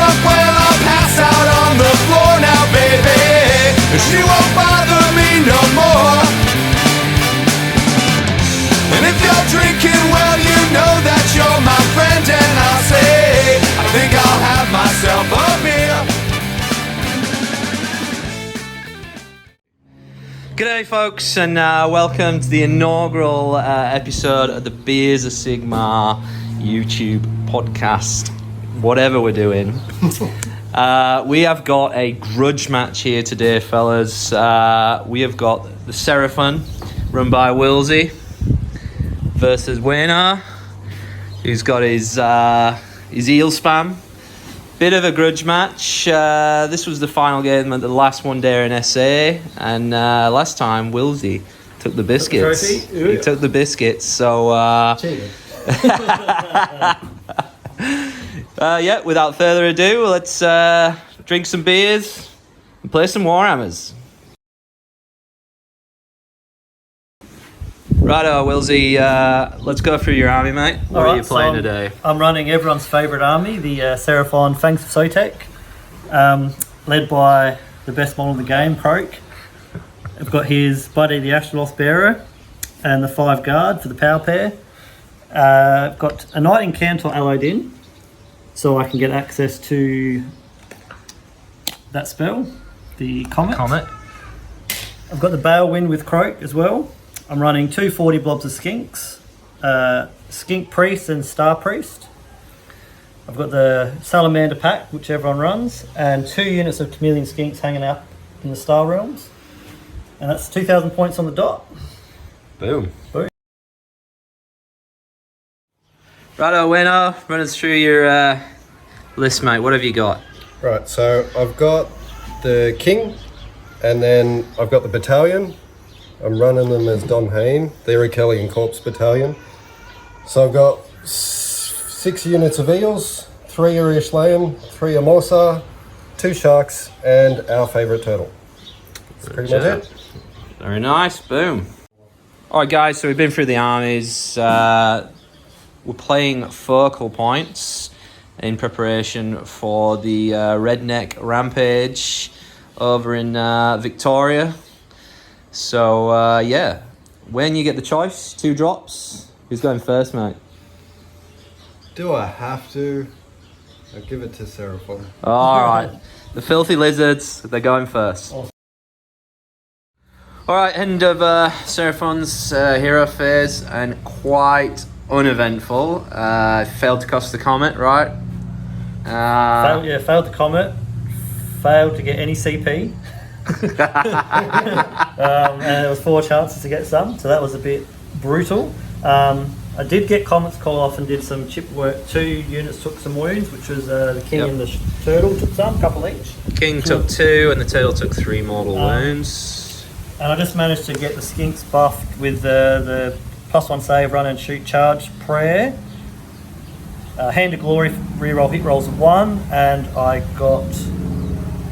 up, well, I'll pass out on the floor now, baby. And she won't bother me no more. And if you're drinking, well, you know that you're my friend. And I'll say, I think I'll have myself a beer. G'day folks, and welcome to the inaugural episode of the Beers of Sigmar YouTube podcast, whatever we're doing. We have got a grudge match here today, fellas. We have got the Seraphon, run by Wilsey, versus Waynar, who's got his eel spam. Bit of a grudge match. This was the final game at the last one there in SA, and last time Wilsey took the biscuits. He took the biscuits, so yeah, without further ado, let's drink some beers and play some Warhammers. Righto, Wilsey, let's go through your army, mate. What are you playing today? I'm running everyone's favourite army, the Seraphon Fangs of Sotek, led by the best model in the game, Croak. I've got his buddy, the Astroloth Bearer, and the 5 guard for the power pair. I've got a Knight Incantor allied in, so I can get access to that spell, the Comet. I've got the Balewind with Croak as well. I'm running 2 40 blobs of skinks, Skink Priest and Star Priest. I've got the Salamander pack, which everyone runs, and 2 units of Chameleon Skinks hanging out in the Star Realms. And that's 2,000 points on the dot. Boom. Righto, Waynar, run us through your list, mate. What have you got? Right, so I've got the King, and then I've got the Battalion. I'm running them as Don Hain, the Kelly Corpse Battalion. So I've got 6 units of eels, 3 Irish Lion, 3 Amorsa, 2 sharks, and our favourite turtle. That's pretty much it. Very nice, boom. Alright guys, so we've been through the armies. We're playing focal points in preparation for the Redneck Rampage over in Victoria. So, yeah, when you get the choice, 2 drops, who's going first, mate? Do I have to? I'll give it to Seraphon. All right, the Filthy Lizards, they're going first. Awesome. All right, end of Seraphon's hero phase, and quite uneventful. Failed to cost the Comet, right? Failed the Comet, failed to get any CP. And there was 4 chances to get some, so that was a bit brutal. I did get Comets call off and did some chip work. 2 units took some wounds, which was the King and the Turtle took some, couple each. King took 2 and the Turtle took 3 mortal wounds. And I just managed to get the Skinks buffed with the +1 save, run and shoot, charge, prayer. Hand of Glory, reroll hit rolls 1, and I got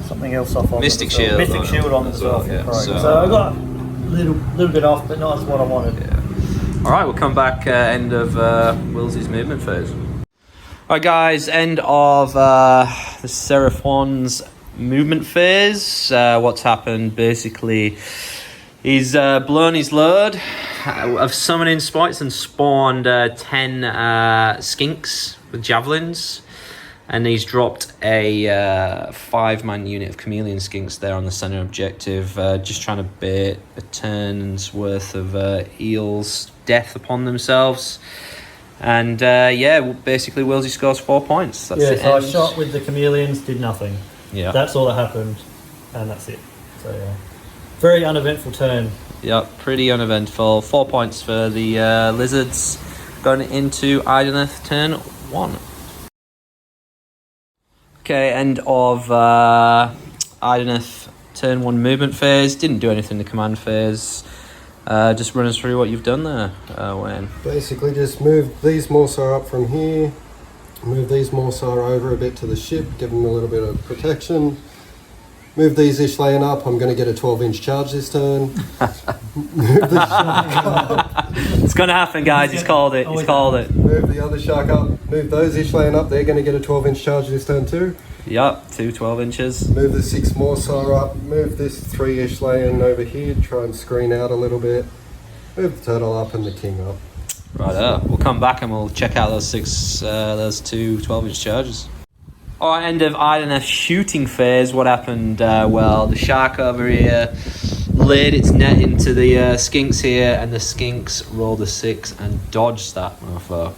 something else off on Mystic Shield. Mystic Shield on as well. Yeah, so I got a little bit off, but not as what I wanted. Yeah. All right, we'll come back end of Wilsey's movement phase. All right, guys, end of the Seraphon's movement phase. What's happened? Basically, he's blown his load of summoning sprites and spawned 10 skinks with javelins. And he's dropped a 5-man unit of Chameleon Skinks there on the centre objective, just trying to bait a turn's worth of eels' death upon themselves. And yeah, basically Wilsey scores 4 points. That's it. So I shot with the Chameleons, did nothing. Yeah. That's all that happened, and that's it. So yeah, very uneventful turn. Yep, pretty uneventful. 4 points for the Lizards going into Idoneth turn 1. Okay, end of Idoneth turn 1 movement phase. Didn't do anything in the command phase. Just run us through what you've done there, Wayne. Basically just move these Morsar up from here, move these Morsar over a bit to the ship, give them a little bit of protection. Move these Ishlayan up, I'm going to get a 12-inch charge this turn. Move the shark up. It's gonna happen, guys. He's called it. He's called it. Move the other shark up. Move those Ishlan up. They're going to get a 12-inch charge this turn too. Yep, 12 inches. Move the 6 Morsar up. Move this 3 Ishlan over here. Try and screen out a little bit. Move the turtle up and the king up. Right, we'll come back and we'll check out those 2 12-inch charges. Alright, end of Idoneth shooting phase. What happened? Well, the shark over here laid its net into the skinks here, and the skinks rolled a 6 and dodged that mofo.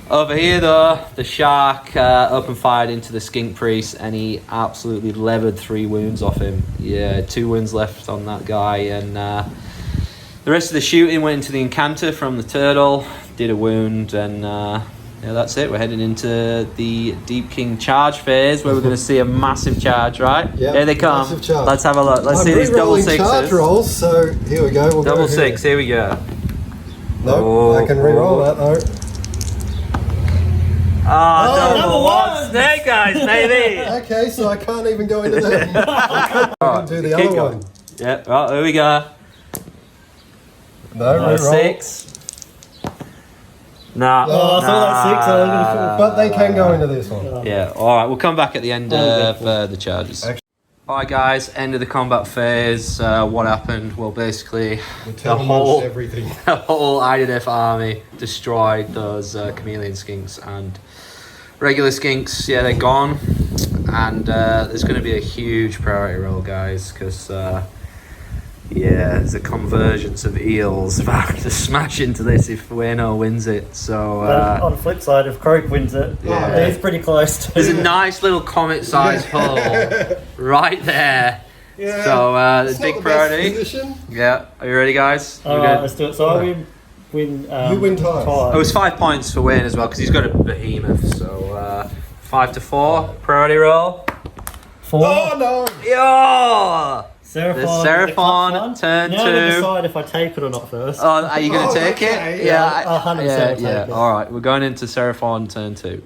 Over here though, the shark open fired into the skink priest, and he absolutely levered 3 wounds off him. Yeah, 2 wounds left on that guy, and the rest of the shooting went into the incanter from the turtle, did a wound, and yeah, that's it. We're heading into the Deepkin charge phase, where we're going to see a massive charge, right? Yeah, here they come. Let's have a look. Let's see these double 6s. Charge rolls, so here we go. We'll double go 6, here we go. No, I can re-roll that though. Double 1 snake eyes, baby. Okay, so I can't even go into that. I can do the other one. Yeah, right, here we go. No, re-roll. 6. Nah. Oh, I saw that 6. But they can go into this one. Yeah, alright, we'll come back at the end of the charges. Alright guys, end of the combat phase. What happened? Well, basically, the whole Idoneth army destroyed those chameleon skinks, and regular skinks, yeah, they're gone. And there's going to be a huge priority roll, guys, because yeah, there's a convergence of eels about to smash into this if Wayno wins it. So on the flip side, if Croak wins it, yeah, he's pretty close to. There's a nice little comet-sized hole right there. Yeah, so the it's big not the best priority. position. Yeah, are you ready, guys? Alright, let's do it. So I win. You win ties. It was 5 points for Wayne as well, because he's got a behemoth. So 5 to 4 priority roll. 4. Oh no! Yeah. Seraphon, The Seraphon, turn now 2. to decide if I take it or not first. Oh, are you going to take okay, it? yeah. 100% yeah, take yeah. it. All right, we're going into Seraphon turn 2.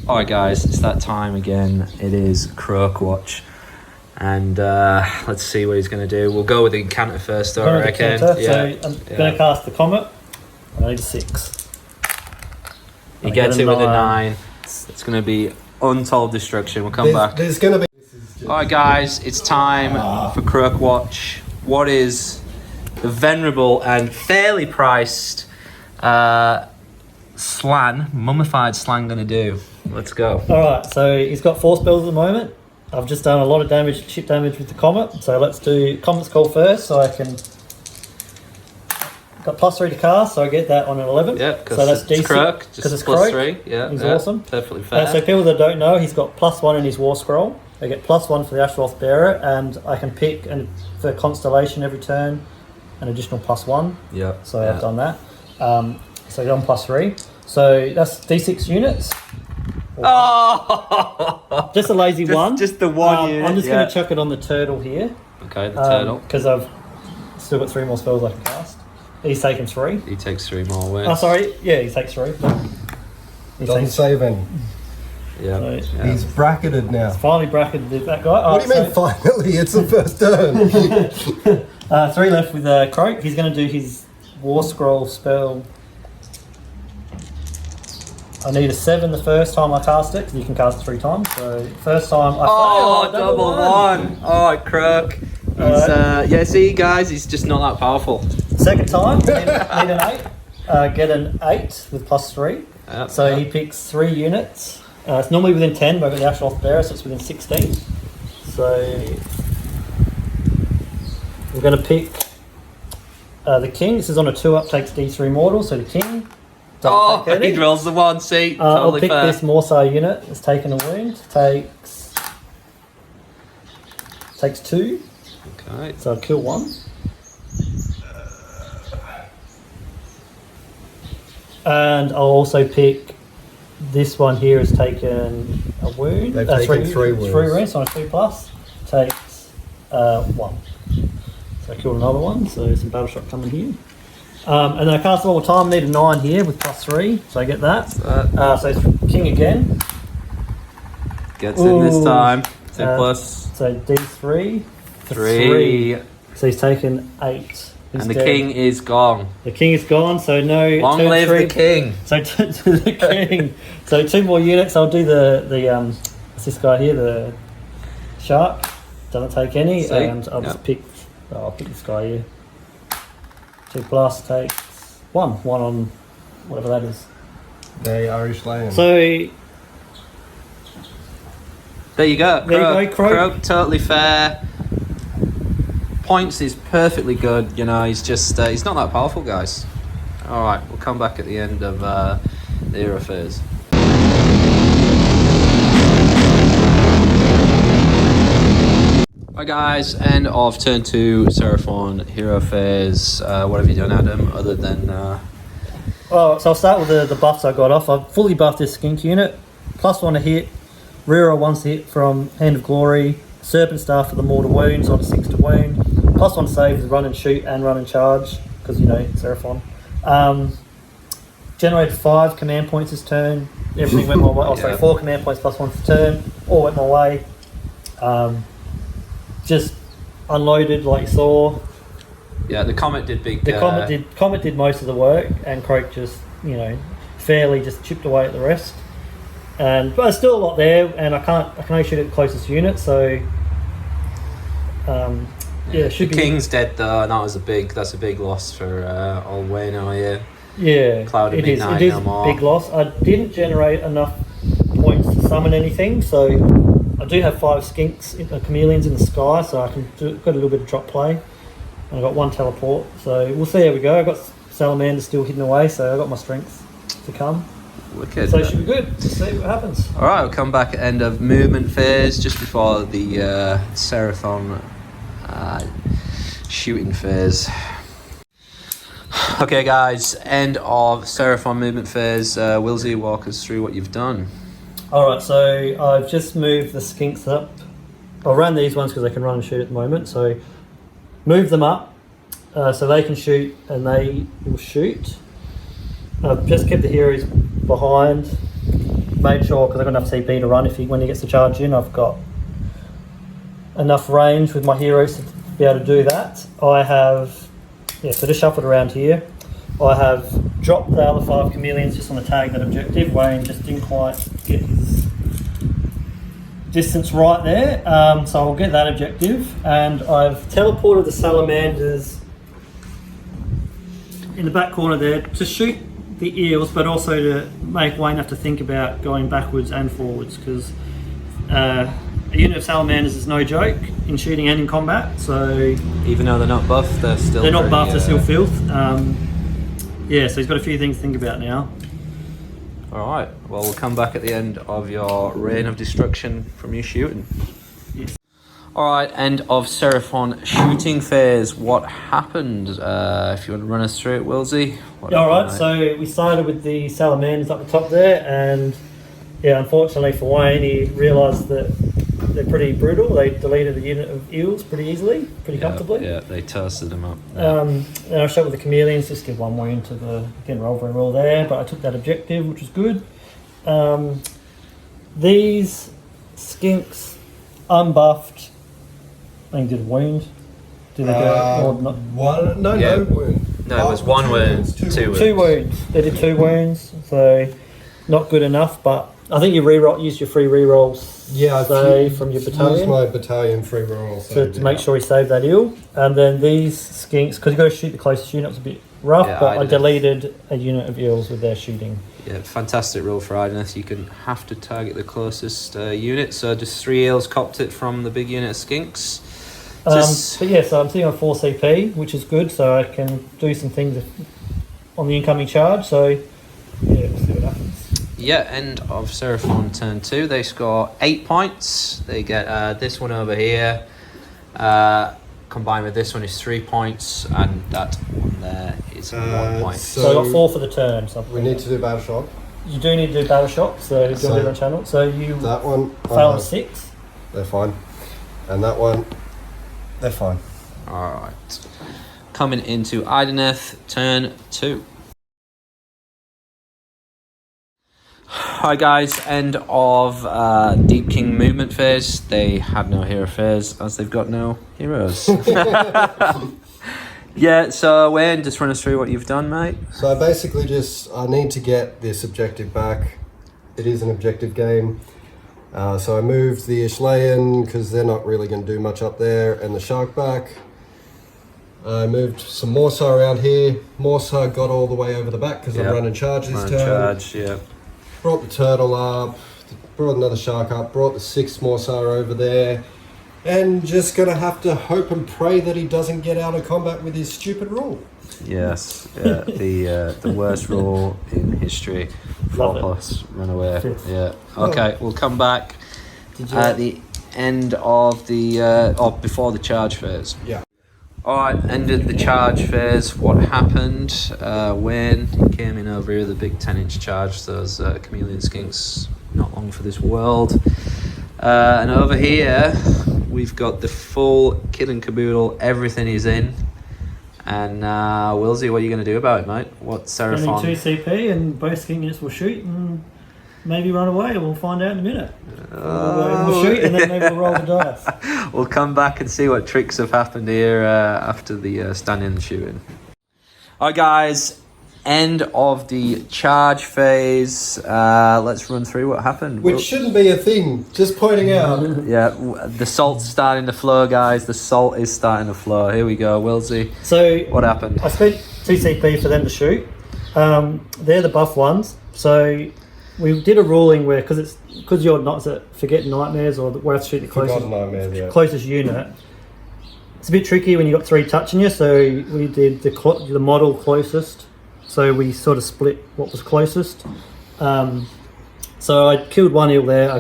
All right, guys, it's that time again. It is Croak Watch, and let's see what he's going to do. We'll go with the Incanter first, though, I reckon. So I'm going to cast the Comet. I need a 6. He gets it with a 9. It's going to be untold destruction. We'll come back. There's going to be. Alright guys, it's time for Croak Watch. What is the venerable and fairly priced mummified slan going to do? Let's go. Alright, so he's got 4 spells at the moment. I've just done a lot of damage, chip damage with the Comet. So let's do Comet's Call first, so I can... Got +3 to cast, so I get that on an 11. Yeah, because so that's it's decent. Croak, just it's plus Croak. 3. Yeah, he's awesome. Perfectly fair. So people that don't know, he's got +1 in his War Scroll. I get +1 for the Ashloth Bearer, and I can pick for Constellation every turn an additional +1. Yeah. So I've done that. So I'm +3. So that's D6 units. Oh! Just a lazy one. Just the one unit. I'm just going to chuck it on the turtle here. Okay, the turtle. Because I've still got 3 more spells I can cast. He's taken 3. He takes 3 more wins. Oh, sorry. Yeah, he takes 3. Doesn't save any. Yeah. So, Yeah. He's bracketed now. Finally bracketed that guy. What do you mean finally? It's the first turn. 3 left with Croak. He's going to do his War Scroll spell. I need a 7 the first time I cast it, because you can cast it 3 times. So first time I failed. Double one. Oh, Croak. Yeah, see guys, he's just not that powerful. Second time, need an 8. Get an 8 with +3. Yep, So yep. he picks 3 units. It's normally within 10, but I've got the Ashloth Bearer, so it's within 16. So we're going to pick the King. This is on a 2-up, takes D3 mortal, so the King. He rolls the 1, see? I'll Totally pick fair. this Morsar unit. It's taken a wound. Takes 2. Okay. So I'll kill 1. And I'll also pick this one here has taken a wound. They've taken 3 wounds. 3 wounds on a 2+. Takes 1. So I killed another one. So some battle shot coming here. And then I cast it all the time. I need a 9 here with +3. So I get that. So it's King again. Gets in this time. 2 plus. So D3. 3. So he's taken 8. He's And the dead. king is gone. The king is gone, so no. Long turn live 3. the king. So to the king. So 2 more units. I'll do the what's this guy here? The shark. Doesn't take any, See? and I'll just pick. I'll pick this guy here. 2+ takes 1. 1 on whatever that is. The Irish Lion. So There you go. There you go, Croak. Totally fair. Points is perfectly good. You know, he's just he's not that powerful, guys. All right, we'll come back at the end of the era phase. Right, guys, end of turn 2, Seraphon hero phase. What have you done, Adam? Other than so I'll start with the buffs I got off. I've fully buffed this skink unit. +1 to hit, reroll 1 to hit from Hand of Glory, Serpent Staff for the mortal wounds on a 6 to wound, +1 save with run and shoot and run and charge, because you know, Seraphon. Generated 5 command points this turn. Everything went my way. Oh, sorry, Yeah. 4 command points +1 to turn. All went my way. Just unloaded like you saw. yeah, the comet did big. The Comet did most of the work, and Croak just, you know, fairly just chipped away at the rest. But there's still a lot there, and I can only shoot at the closest unit, so yeah, should The be. king's dead though, and that's a big loss for old Wayne over here. Yeah, Cloud of it is. Midnight It is no a more. big loss. I didn't generate enough points to summon anything, so I do have 5 skinks, chameleons in the sky, so I can got a little bit of drop play. And I got 1 teleport, so we'll see how we go. I got Salamander still hidden away, so I got my strength to come. Wicked. So it should be good. Let's see what happens. All right, we'll come back at end of movement phase, just before the Seraphon shooting phase. Okay, guys, end of Seraphon movement phase. Willsy, walk us through what you've done. Alright, so I've just moved the skinks up. I ran these ones because they can run and shoot at the moment, so move them up so they can shoot and they will shoot. I've just kept the heroes behind, made sure, because I've got enough CP to run when he gets the charge in. I've got enough range with my heroes to be able to do that. I have, so just shuffled around here. I have dropped the other 5 chameleons just on the tag that objective. Wayne just didn't quite get his distance right there, so I'll get that objective. And I've teleported the salamanders in the back corner there to shoot the eels, but also to make Wayne have to think about going backwards and forwards, because a unit of salamanders is no joke in shooting and in combat. So Even though they're not buffed, they're still they're not pretty, buffed, they're still filth. Yeah, so he's got a few things to think about now. All right. Well, we'll come back at the end of your reign of destruction from your shooting. Yes. All right, end of Seraphon shooting phase. What happened? If you want to run us through it, Willsy. All right, so we started with the salamanders up the top there, and yeah, unfortunately for Wayne, he realised that they're pretty brutal. They deleted the unit of eels pretty easily, pretty comfortably. Yeah, they toasted them up. And I shot with the chameleons, just did 1 wound to the, didn't roll very well there, but I took that objective, which was good. These skinks, unbuffed, I think did a wound. Did they go or not? One? No, Yeah. no wound. No, it was 1 wound, 2 wounds. 2 wounds. They did 2 wounds, so not good enough, but I think you used your free rerolls from your Used battalion my battalion free roll to make sure he saved that eel. And then these skinks, because you've got to shoot the closest unit, it was a bit rough, Yeah, but I did. deleted a unit of eels with their shooting. Yeah, fantastic rule for Idoneth. You can have to target the closest unit, so just 3 eels copped it from the big unit of skinks. But yeah, so I'm sitting on 4 CP, which is good, so I can do some things on the incoming charge. So yeah, we'll see what happens. Yeah, end of Seraphon turn 2. They score 8 points. They get this one over here. Combined with this one is 3 points, and that one there is 1 point. So I got 4 for the turn. So We need to do battle shock. you do need to do battle shock, so do you want to do it on channel? So you That one. fail on 6. They're fine. And that one. They're fine. Alright. Coming into Idoneth, turn 2. Hi guys, end of Deep King movement phase. They had no hero phase as they've got no heroes. Yeah, so Wayne, just run us through what you've done, mate. So I basically I need to get this objective back. It is an objective game. So I moved the Ishlayan because they're not really going to do much up there, and the Shark back. I moved some Morsar around here. Morsar got all the way over the back because I'm running charge this turn. Charge, yeah. Brought the turtle up, brought another Shark up, brought the 6 Morsar over there. And just gonna have to hope and pray that he doesn't get out of combat with his stupid rule. Yes, yeah, the worst rule in history. 4+ run away. Yeah. Okay, we'll come back at the end of the before the charge phase. Yeah. All right, ended the charge phase. What happened? Wayne came in over here with a big 10-inch charge. Those chameleon skinks, not long for this world. And over here, we've got the full kit and caboodle. Everything is in. And Wilsey, what are you going to do about it, mate? What Seraphon? Only 2 CP and both skin units will shoot and maybe run away. We'll find out in a minute. We'll shoot and then maybe we'll roll the dice. We'll come back and see what tricks have happened here after the standing and shooting. All right, guys. End of the charge phase. Let's run through what happened. Which shouldn't be a thing, just pointing out. Yeah, the salt's starting to flow, guys. The salt is starting to flow. Here we go, Wilsey. So what happened? I spent 2 CP for them to shoot. They're the buff ones. So we did a ruling where, because you're not Forget Nightmares or we have to shoot the closest unit. It's a bit tricky when you've got 3 touching you. So we did the model closest. So we sort of split what was closest. So I killed 1 eel there. I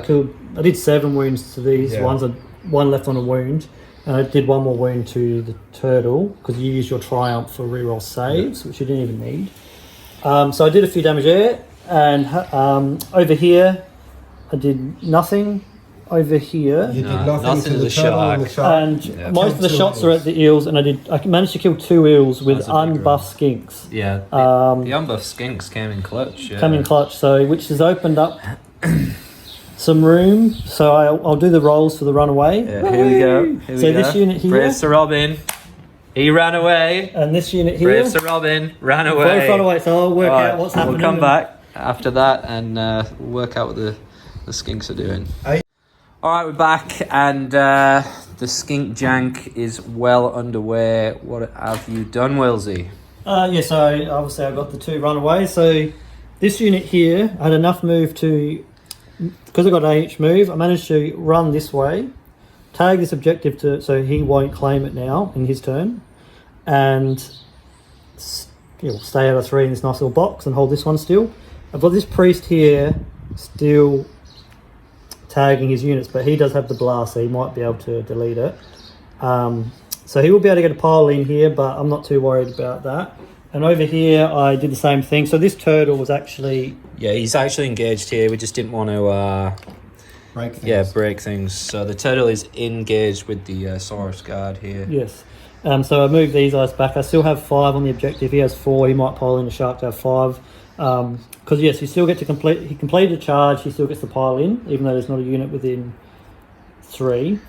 did 7 wounds to these ones. 1 left on a wound, and I did 1 more wound to the turtle because you use your triumph for reroll saves, which you didn't even need. So I did a few damage there, and over here I did nothing. Over here, You did nothing to to the the turtle shark. and the shark. and most of the shots are at the eels, and I managed to kill 2 eels with That's a big unbuffed skinks. Yeah, the unbuffed skinks came in clutch. Yeah. Come in clutch, so which has opened up some room. So I'll do the rolls for the runaway. Yeah, here we go. So this unit here, Brave Sir Robin, he ran away. and this unit here, Brave Sir Robin ran away. both run away. So I'll work All right, out what's happening. We'll come back after that and work out what the skinks are doing. All right, we're back, and the skink jank is well underway. What have you done, Wilsey? So obviously I got the 2 runaways. So this unit here, I had enough move because I got an AH move, I managed to run this way, tag this objective so he won't claim it now in his turn, and he'll stay out of 3 in this nice little box and hold this one still. I've got this priest here still tagging his units, but he does have the blast, so he might be able to delete it. So he will be able to get a pile in here, but I'm not too worried about that. And over here, I did the same thing. So this turtle was actually... Yeah, he's actually engaged here. We just didn't want to... Break things. Yeah, break things. So the turtle is engaged with the Saurus guard here. Yes. So I moved these guys back. I still have 5 on the objective. He has 4. He might pile in the shark to have 5. Because yes, you still get to complete. He completed a charge. He still gets to pile in, even though there's not a unit within 3.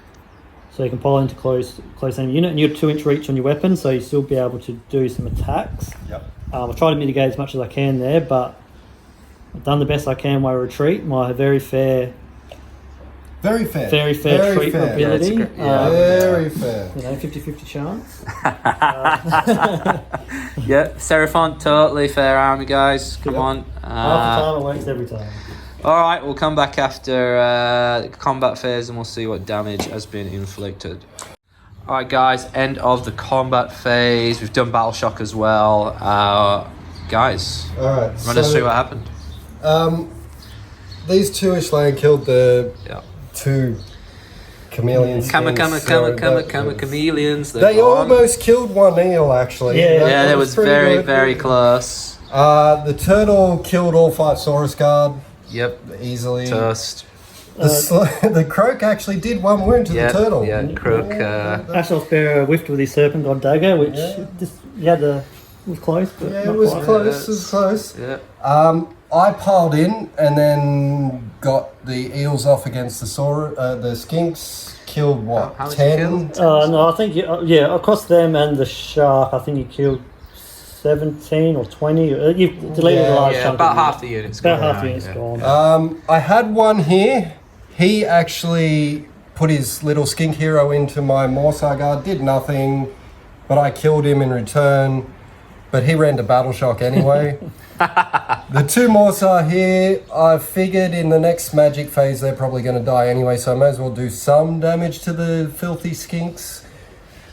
So you can pile into close aim unit, and you have 2-inch reach on your weapon, so you still be able to do some attacks. Yep. I'll try to mitigate as much as I can there, but I've done the best I can. My retreat, my very fair treatment ability. Very fair. 50-50 chance. Yeah, Seraphon, totally fair army, guys. Come on. Half the time it works every time. All right, we'll come back after combat phase and we'll see what damage has been inflicted. All right, guys, end of the combat phase. We've done battle shock as well. Guys, All right. run us through what happened. These 2 Ishlayan killed the 2 chameleons. Chameleons. They almost killed 1 eel, actually. Yeah, that was pretty very good. close. The turtle killed all 5 Saurus guard Yep, easily. toast. The croak actually did 1 wound to the turtle. Yeah, croak. Ashel's Bearer whiffed with his Serpent God Dagger, which you had to was close, but Yeah, not it was quite. close. It was close. Yeah. I piled in and then got the eels off against the skinks. Killed what? How much 10? you killed? No, I think across them and the shark, I think you killed 17 or 20. You've deleted a large Yeah, chunk. about of half the units. About gone half the now, units yeah. gone. I had one here. He actually put his little skink hero into my Morsar guard. Did nothing, but I killed him in return. But he ran to battle shock anyway. The 2 Morsar here, I figured in the next magic phase they're probably going to die anyway, so I may as well do some damage to the filthy skinks.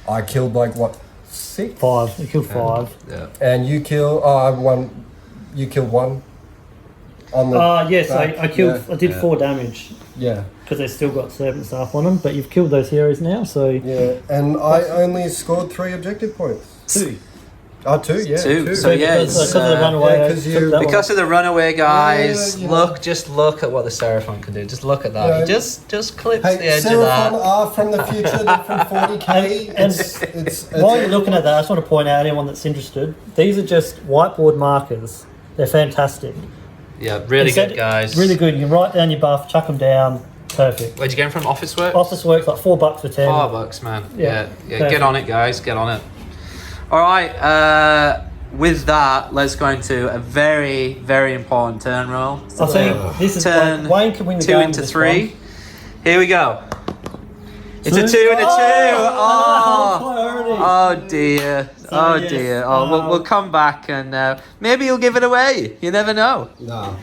I killed like what, 6? 5. You killed 5. Yeah. And you killed. You killed 1. On the. Yes, back. I killed. Yeah. I did 4 damage Yeah. because they've still got servant staff on them. But you've killed those heroes now, so Yeah. And I only scored 3 objective points. 2. Oh, 2, yeah. 2. So yeah, because it's, of the runaway. yeah, I 'cause took you- that one. because of the runaway guys, Yeah, you know. just look at what the Seraphon can do. Just look at that. Yeah. He just clips Hey, the edge Seraphon of that. are from the future. They're from 40k. And It's while you're looking at that, I just want to point out anyone that's interested. These are just whiteboard markers. They're fantastic. Yeah, really Instead- good guys. Really good. You can write down your buff, chuck them down. Perfect. Where'd you get them from? Office work? Office works like $4 for 10. $4, man. Yeah, Yeah. perfect. Get on it, guys. Get on it. All right. With that, let's go into a very, very important turn roll. I think this is Turn like, Wayne can win the 2 game into with this 3. one. Here we go. It's a 2 and a 2. Priority. Oh dear. Oh yes, dear. Oh, we'll come back and maybe you'll give it away. You never know. Nah.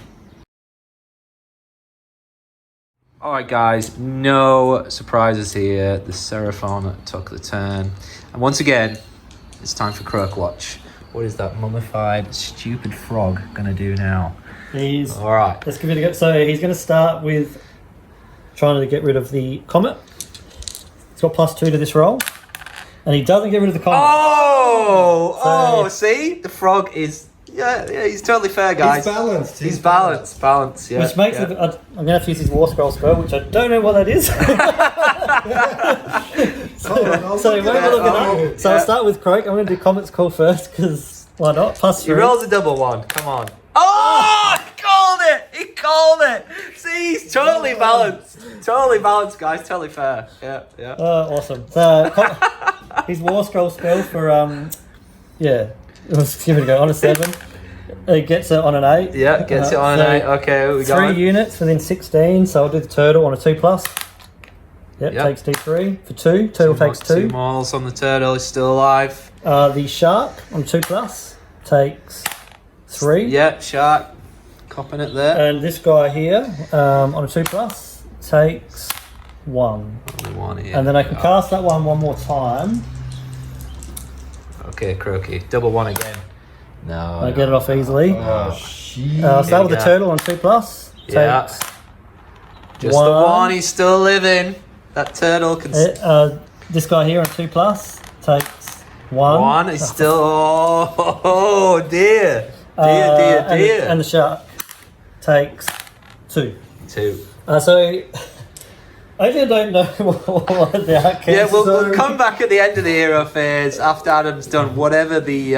All right, guys. No surprises here. The Seraphon took the turn, and once again, it's time for Croak Watch. What is that mummified stupid frog gonna do now? He's, All right. let's give it a go. So he's going to start with trying to get rid of the comet. He's got +2 to this roll. And he doesn't get rid of the comet. Oh, see? The frog is, yeah, he's totally fair, guys. He's balanced. He's balanced, yeah. Which makes yeah. it, I'm going to have to use his War Scroll spell, which I don't know what that is. So we won't be looking up. So I'll start with Croak. I'm going to do Comet's Call first, because why not? +3. He rolls a double 1, come on. Oh, he called it. See, he's totally balanced, guys, totally fair. Yeah. Awesome. So his War Scroll spell for, let's give it a go. On a 7. He gets it on an 8. Yeah, gets it on an 8. Okay, we got 3 units within 16, so I'll do the turtle on a 2+. Yep, takes D3 for 2. Turtle takes 2. 2 miles on the turtle, he's still alive. The shark on 2+ takes 3. Yeah, shark, copping it there. And this guy here on a 2+ takes 1. Only 1 here. And then I can cast that one more time. Okay, Croaky, double 1 again. No. I get it off easily. Oh, shit. I'll start with the Yeah. turtle on 2+. Yeah. Takes Just the 1, he's still living. That turtle can... this guy here on 2+ takes 1. 1, he's still... Oh, dear. Dear. And the shark takes 2. 2. So I actually don't know what the outcome Yeah, is. we'll come back at the end of the hero phase after Adam's done whatever the...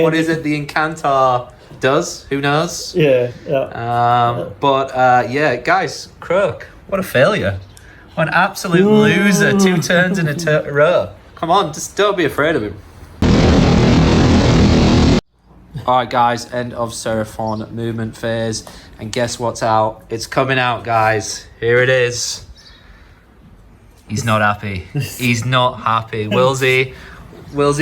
what is it? The Incantar does. Who knows? Yeah. Yeah, guys, Croak, what a failure. What an absolute loser. 2 turns in a row. Come on, just don't be afraid of him. Alright guys, end of Seraphon movement phase. And guess what's out? It's coming out, guys. Here it is. He's not happy. He's not happy. Willsy,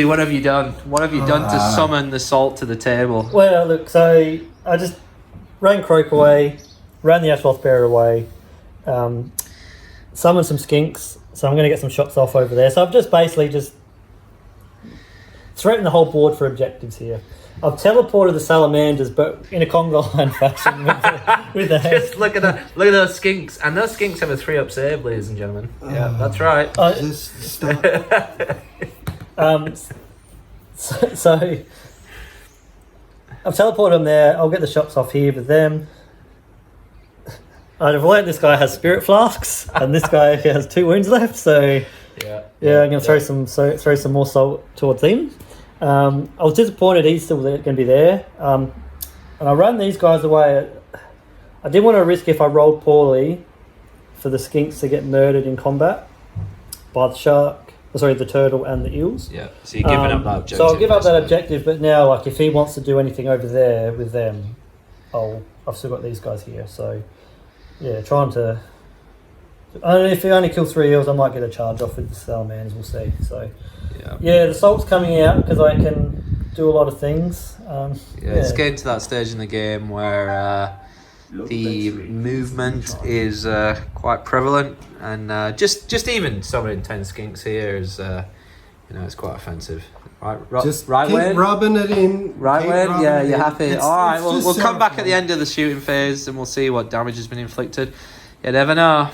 what have you done? What have you done to summon the salt to the table? Well, look, so I just ran Croak away, ran the Ashloth Bearer away, summoned some skinks, so I'm going to get some shots off over there. So I've just basically threatened the whole board for objectives here. I've teleported the salamanders, but in a Congo line fashion with the head. Just look at those skinks, and those skinks have a 3-up save, ladies and gentlemen. Yeah, that's right. So I've teleported them there. I'll get the shots off here with them. I've learned this guy has spirit flasks, and this guy has 2 wounds left. So Yeah, I'm going to throw some more salt towards him. I was disappointed he's still going to be there. And I ran these guys away. I didn't want to risk if I rolled poorly for the skinks to get murdered in combat by the shark. Sorry, the turtle and the eels. Yeah, so you're giving up that objective. So I'll give up that objective, but now, like, if he wants to do anything over there with them, I've still got these guys here. So, yeah, trying to... if he only kill 3 eels, I might get a charge off with the salamanders, we'll see. So, yeah, the salt's coming out because I can do a lot of things. It's getting to that stage in the game where the movement is quite prevalent, and just even summoning 10 skinks here is, it's quite offensive. Right, Just right, keep Wayne? rubbing it in. Right, Wayne? Yeah, you're happy. It's All right, just we'll come back Seraphon. at the end of the shooting phase, and we'll see what damage has been inflicted. You never know.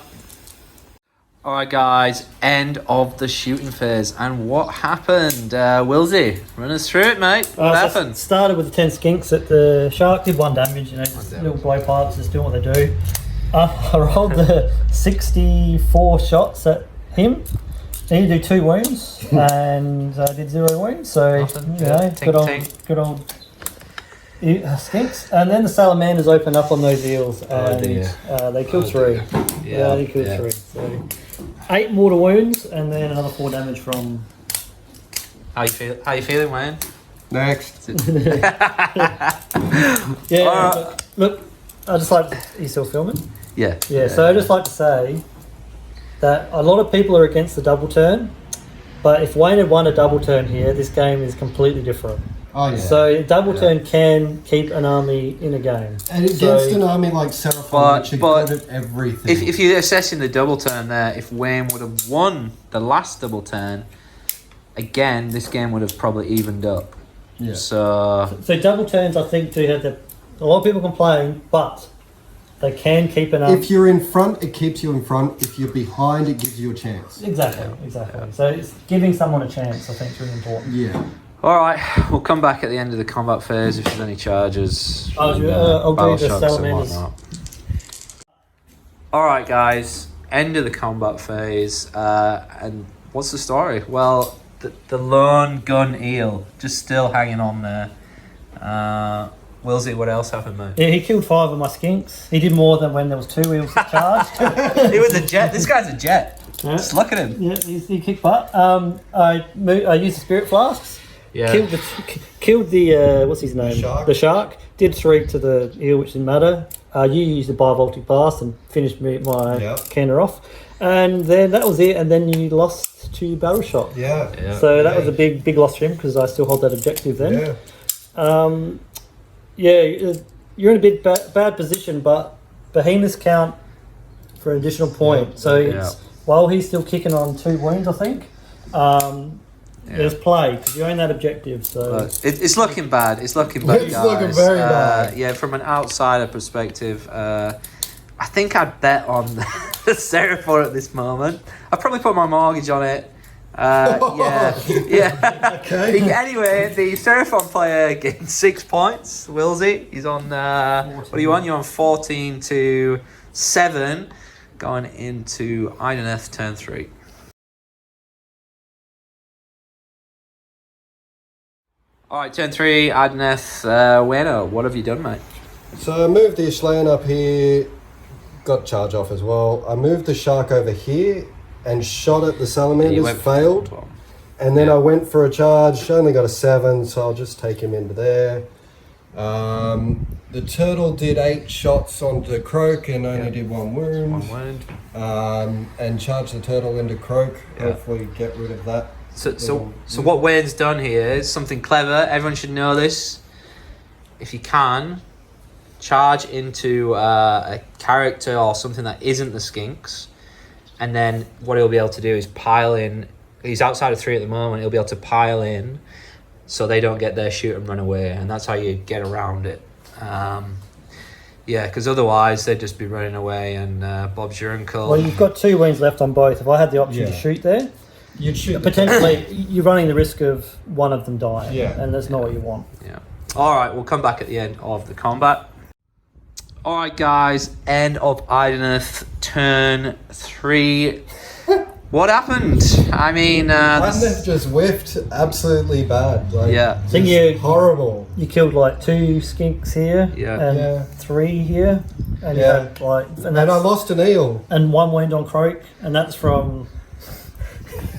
All right, guys, end of the shooting phase, and what happened? Willsy, run us through it, mate. What happened? Started with the 10 skinks at the shark, did 1 damage, just little blowpipes, just doing what they do. I rolled the 64 shots at him. He did 2 wounds, and I did 0 wounds, so, Tink. good old skinks. And then the salamanders opened up on those eels, and they killed 3. Yeah, they killed 3. So 8 mortar wounds, and then another 4 damage from... How you feeling, Wayne? Next. Look, I just like... Are you still filming? Yeah. So I just like to say that a lot of people are against the double turn, but if Wayne had won a double turn here, this game is completely different. Oh, yeah. So double turn can keep an army in a game. And against an army like Seraphon, which are good at everything. If you're assessing the double turn there, if Wayne would have won the last double turn, again, this game would have probably evened up. Yeah. So double turns, I think, do have a lot of people complain, but they can keep an army. If you're in front, it keeps you in front. If you're behind, it gives you a chance. Exactly. So it's giving someone a chance, I think, is really important. Yeah. All right, we'll come back at the end of the combat phase if there's any charges. I'll do the salamanders. All right, guys, end of the combat phase, and what's the story? Well, the lone gun eel just still hanging on there. Willsy, what else happened, mate? Yeah, he killed 5 of my skinks. He did more than when there was 2 eels to charge. He was a jet. This guy's a jet. Yeah. Just look at him. Yeah, he kicked butt. I used the spirit flasks. Yeah. Killed the what's his name? Shark. The shark. Did 3 to the eel, which didn't matter. You used the bivoltic blast and finished my canter off, and then that was it. And then you lost to battle shot. Yeah. So that was a big loss for him because I still hold that objective then. Yeah. You're in a bit bad position, but behemoths count for an additional point. So it's while he's still kicking on 2 wounds, I think. There's play because you own that objective. So it's looking bad. It's looking bad, It's guys. looking very bad. Yeah, from an outsider perspective, I think I'd bet on the Seraphon at this moment. I'd probably put my mortgage on it. Yeah. Okay. Anyway, the Seraphon player getting 6 points. Willsy, he's on. What are you on? You're on 14 to 7, going into Idoneth turn 3. All right, turn 3, Idoneth. Wayno, what have you done, mate? So I moved the Ishlayan up here, got charge off as well. I moved the shark over here and shot at the salamanders, failed. And then I went for a charge, only got a 7, so I'll just take him into there. The turtle did 8 shots onto the croak and only did 1 wound. And charged the turtle into croak, hopefully get rid of that. So what Wayne's done here is something clever. Everyone should know this. If you can, charge into a character or something that isn't the skinks, and then what he'll be able to do is pile in. He's outside of 3 at the moment. He'll be able to pile in, so they don't get their shoot and run away, and that's how you get around it. Because otherwise they'd just be running away, and Bob's your uncle. Well, you've got 2 wounds left on both. If I had the option to shoot there, You'd shoot potentially you're running the risk of one of them dying, and that's not what you want. Yeah. All right, we'll come back at the end of the combat. All right, guys, end of Idoneth turn 3. What happened? I mean, Idoneth just whiffed absolutely bad. Like, yeah. I think you horrible. You killed like 2 skinks here, Yeah. and Yeah. 3 here, and you Yeah. had like, And I lost an eel. and 1 wound on Croak, and that's from.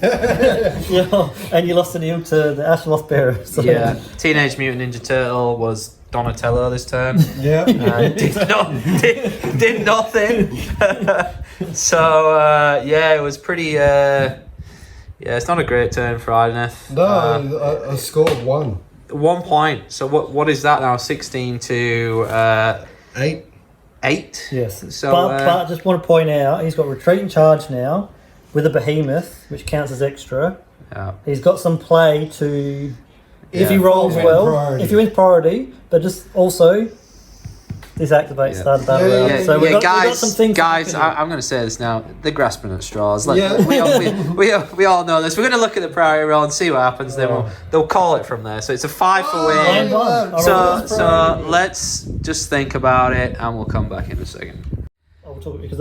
Yeah, and you lost an eel to the Ashloth Bearer. So. Yeah. Teenage Mutant Ninja Turtle was Donatello this turn. Yeah. Did nothing. So yeah, it was pretty. Yeah, it's not a great turn for Idoneth. No, I scored 1. 1 point. So what is that now? 16 to 8. 8. Yes. So, but I just want to point out he's got retreat and charge now with a behemoth, which counts as extra. Yeah. He's got some play to if he Yeah. rolls Win well, priority. if he wins priority, but just also disactivate Yeah. start of battle Yeah, round. yeah, So we've got guys, some things. I'm going to say this now. They're grasping at straws. Like, Yeah. we all know this. We're going to look at the priority roll and see what happens. Then they'll call it from there. So it's a 5 for win. So let's just think about it, and we'll come back in a second.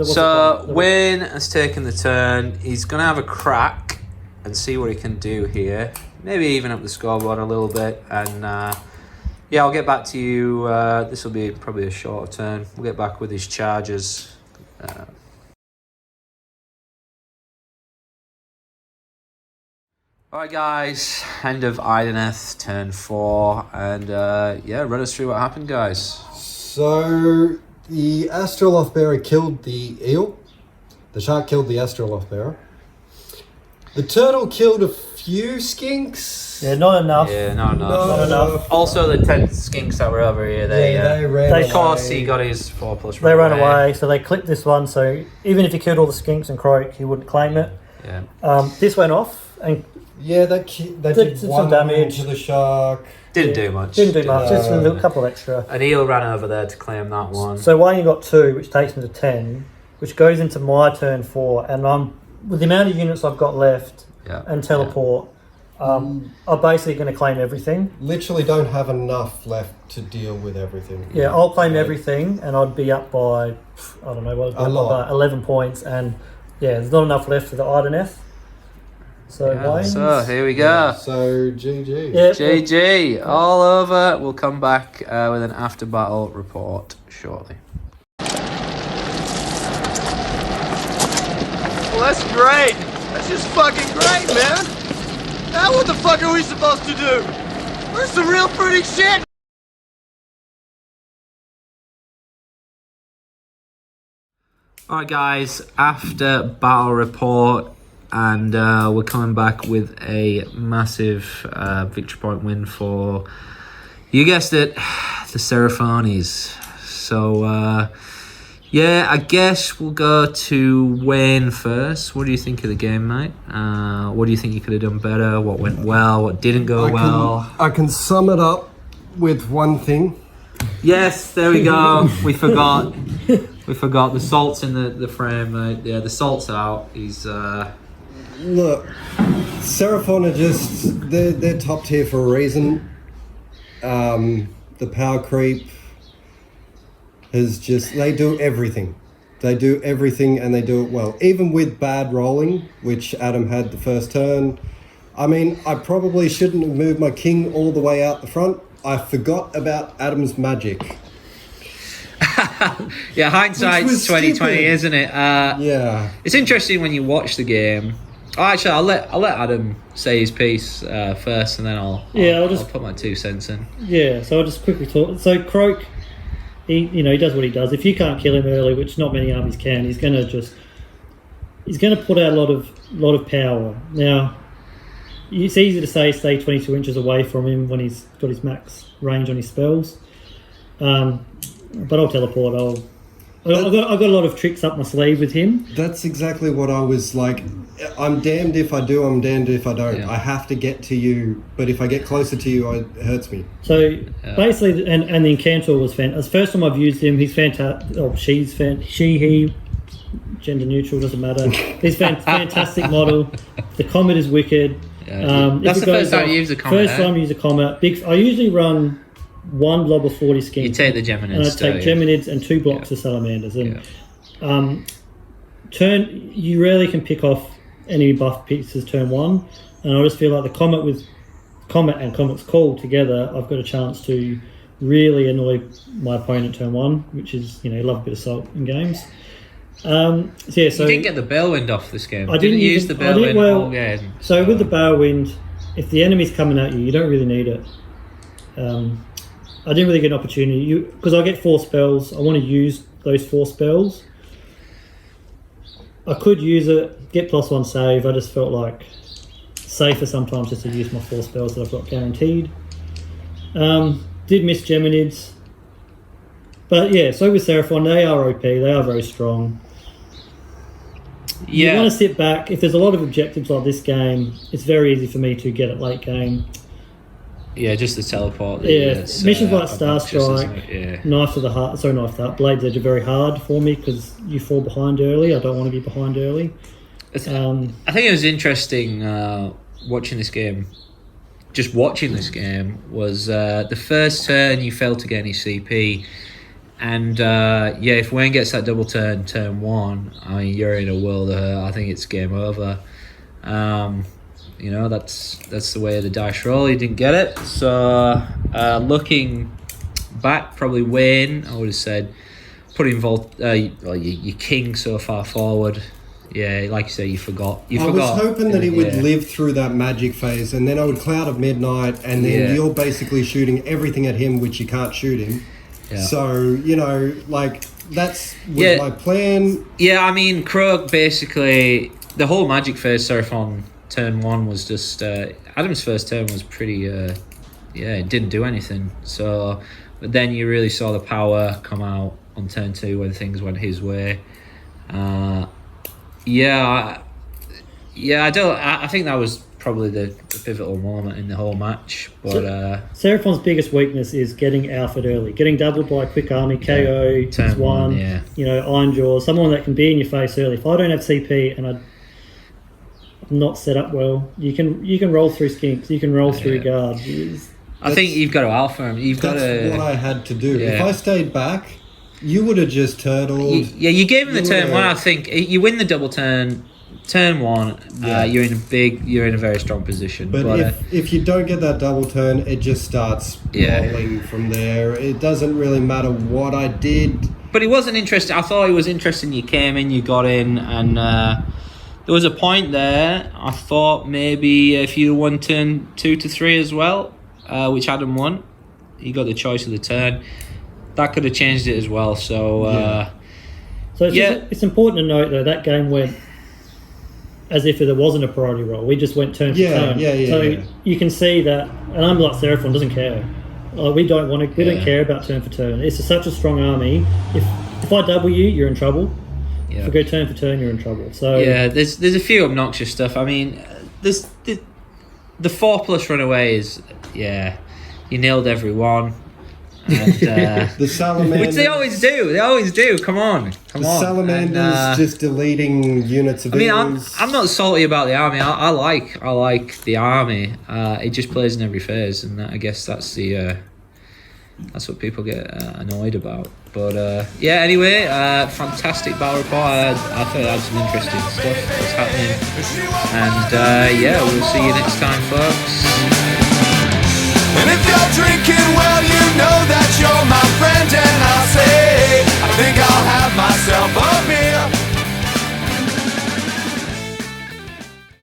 So Wayne has taken the turn. He's going to have a crack and see what he can do here. Maybe even up the scoreboard a little bit. And yeah, I'll get back to you. This will be probably a shorter turn. We'll get back with his charges. Alright guys, end of Idoneth, turn 4. And yeah, run us through what happened, guys. So the Astroloth Bearer killed the eel. The shark killed the Astroloth Bearer. The turtle killed a few skinks. Yeah, not enough. Yeah, not enough. Not enough. Also, the 10 skinks that were over here, they ran They of course, he got his 4+ They ran away, so they clipped this one. So even if he killed all the skinks and croak, he wouldn't claim it. Yeah. This went off and Yeah, they did some one damage to the shark. Didn't do much. didn't do much. Just a little couple extra. An eel ran over there to claim that one. So Wayne got 2, which takes me to 10, which goes into my turn 4, and I'm with the amount of units I've got left Yeah. and teleport. I'm basically going to claim everything. Literally don't have enough left to deal with everything. Yeah, I'll claim everything, and I'd be up by, I don't know, what A lot. about 11 points, and yeah, there's not enough left for the Idoneth. So Yeah, Wayne. so here we go. Yeah, so GG. Yeah, JG, all over. We'll come back with an after battle report shortly. Well, that's great. That's just fucking great, man. Now what the fuck are we supposed to do? We're some real pretty shit. Alright guys, after battle report, and we're coming back with a massive victory point win for, you guessed it, the Seraphonis. So yeah, I guess we'll go to Wayne first. What do you think of the game, mate? What do you think you could have done better? What went well? What didn't go well? I can sum it up with one thing. Yes, there we go. We forgot. We forgot the salt's in the frame, mate. Yeah, the salt's out. He's Look, Seraphon are just, they're top tier for a reason. The power creep is just, they do everything. They do everything and they do it well. Even with bad rolling, which Adam had the first turn. I mean, I probably shouldn't have moved my king all the way out the front. I forgot about Adam's magic. yeah, hindsight's 2020, stupid. isn't it? Yeah. It's interesting when you watch the game. Oh, actually, I'll let Adam say his piece first, and then I'll put my 2 cents in. Yeah, so I'll just quickly talk. So Croak, he does what he does. If you can't kill him early, which not many armies can, he's gonna put out a lot of power. Now, it's easy to say stay 22 inches away from him when he's got his max range on his spells. But I'll teleport. I've got a lot of tricks up my sleeve with him. That's exactly what I was like. I'm damned if I do, I'm damned if I don't. Yeah. I have to get to you, but if I get closer to you, it hurts me. So basically, and the Incantor was fantastic. It's the first time I've used him. He's fantastic. Oh, he, gender neutral, doesn't matter. He's fantastic model. The Comet is wicked. Yeah. That's the first time you use a Comet. First time I use a Comet. I usually run 1 blob of 40 skinks. You take the Geminids. And I take Geminids and 2 blocks of Salamanders. And you rarely can pick off enemy buff pieces turn 1, and I just feel like the Comet and Comet's Call together, I've got a chance to really annoy my opponent turn 1, which is, you know, love a bit of salt in games. So you didn't get the Balewind off this game. I didn't use the Balewind all game. So with the Balewind, if the enemy's coming at you, you don't really need it. I didn't really get an opportunity because I get 4 spells. I want to use those 4 spells. I could use it, get +1 save. I just felt like safer sometimes just to use my 4 spells that I've got guaranteed. Did miss Geminids. But yeah, so with Seraphon, they are OP, they are very strong. Yeah. You want to sit back. If there's a lot of objectives like this game, it's very easy for me to get it late game. Yeah, just the teleport. Missions like Star Strike, Knife to the Heart, Knife to the Heart, Blades Edge are very hard for me because you fall behind early. I don't want to be behind early. I think it was interesting watching this game. Just watching this game was the first turn you failed to get any CP. And if Wayne gets that double turn 1, I mean, you're in a world of hurt. I think it's game over. You know, that's the way of the dice roll. He didn't get it. So looking back, probably Wayne, I would have said, putting your king so far forward. Yeah, like you say, you forgot. I was hoping that he would live through that magic phase, and then I would Cloud of Midnight, and then you're basically shooting everything at him, which you can't shoot him. Yeah. So, you know, like, that's my plan. Yeah, I mean, Croak basically, the whole magic phase, Seraphon, turn 1 was just, Adam's first turn was pretty, it didn't do anything. So, but then you really saw the power come out on turn 2 when things went his way. I think that was probably the pivotal moment in the whole match. But Seraphon's biggest weakness is getting alphaed early, getting doubled by a quick army, KO, turn 1, you know, Iron Jaw, someone that can be in your face early. If I don't have CP and I'm not set up well, you can roll through skinks, you can roll through guard. I think you've got to alpha him. That's what I had to do. If I stayed back, you would have just turtled. You gave him the turn 1. I think you win the double turn 1. You're in a very strong position. But if you don't get that double turn, it just starts rolling from there. It doesn't really matter what I did. But it wasn't interesting. I thought it was interesting. You came in, you got in, and there was a point there. I thought maybe if you won turn 2 to 3 as well, which Adam won, he got the choice of the turn. That could have changed it as well. So, it's important to note though that game went as if there wasn't a priority roll. We just went turn for turn. So you can see that, and I'm like Seraphon doesn't care. We don't care about turn for turn. It's such a strong army. If I double you, you're in trouble. Yeah. If I go turn for turn, you're in trouble. So there's a few obnoxious stuff. I mean, the 4+ runaways. Yeah, you nailed every one. And, the salamanders, which they always do. Come on. The salamanders just deleting units of. I mean, I'm not salty about the army. I like the army. It just plays in every phase, and I guess that's what people get annoyed about. But anyway, fantastic battle report. I thought it had some interesting stuff that's happening, and we'll see you next time, folks. And if you're drinking, well, you